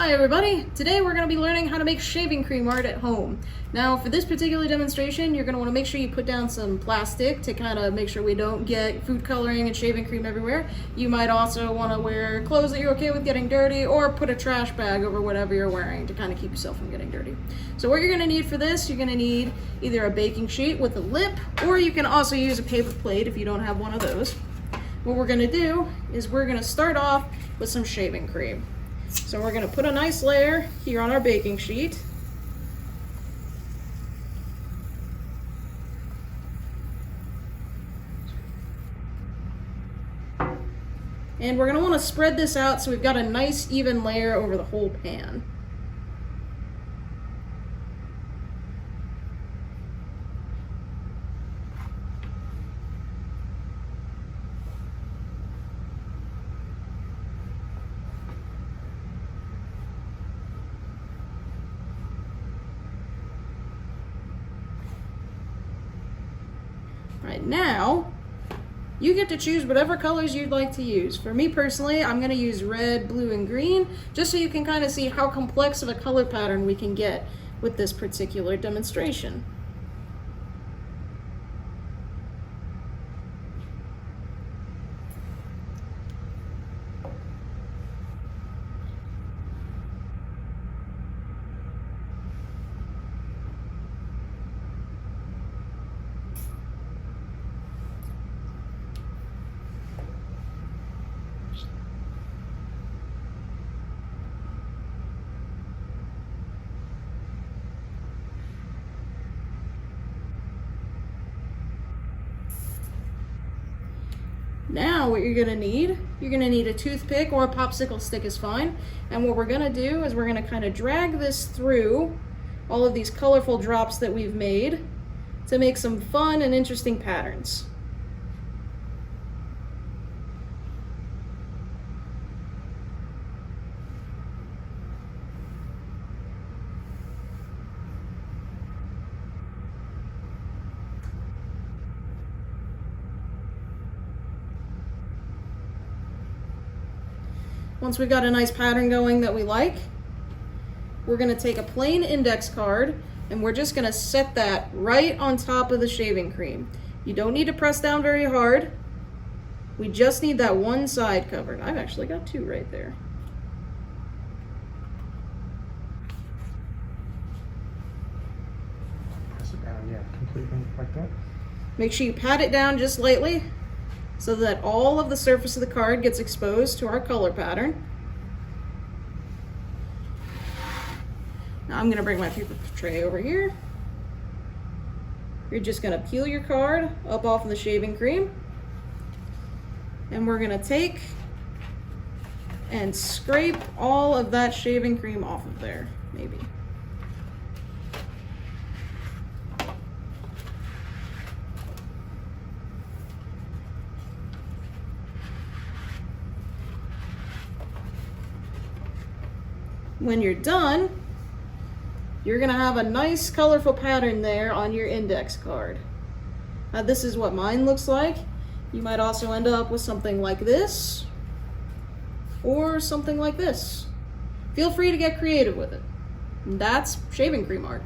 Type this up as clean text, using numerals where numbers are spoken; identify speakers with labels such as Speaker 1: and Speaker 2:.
Speaker 1: Hi everybody! Today we're going to be learning how to make shaving cream art at home. Now for this particular demonstration you're going to want to make sure you put down some plastic to kind of make sure we don't get food coloring and shaving cream everywhere. You might also want to wear clothes that you're okay with getting dirty, or put a trash bag over whatever you're wearing to kind of keep yourself from getting dirty. So what you're going to need for this, you're going to need either a baking sheet with a lip, or you can also use a paper plate if you don't have one of those. What we're going to do is we're going to start off with some shaving cream. So we're going to put a nice layer here on our baking sheet. And we're going to want to spread this out so we've got a nice even layer over the whole pan. Right now, you get to choose whatever colors you'd like to use. For me personally, I'm going to use red, blue, and green, just so you can kind of see how complex of a color pattern we can get with this particular demonstration. Now what you're gonna need a toothpick, or a popsicle stick is fine. And what we're gonna do is we're gonna kind of drag this through all of these colorful drops that we've made to make some fun and interesting patterns. Once we've got a nice pattern going that we like, we're going to take a plain index card and we're just going to set that right on top of the shaving cream. You don't need to press down very hard. We just need that one side covered. I've actually got two right there.
Speaker 2: Press it down, yeah, completely like that.
Speaker 1: Make sure you pat it down just lightly, so that all of the surface of the card gets exposed to our color pattern. Now I'm gonna bring my paper tray over here. You're just gonna peel your card up off of the shaving cream, and we're gonna take and scrape all of that shaving cream off of there, maybe. When you're done, you're gonna have a nice colorful pattern there on your index card. Now this is what mine looks like. You might also end up with something like this, or something like this. Feel free to get creative with it. And that's shaving cream art.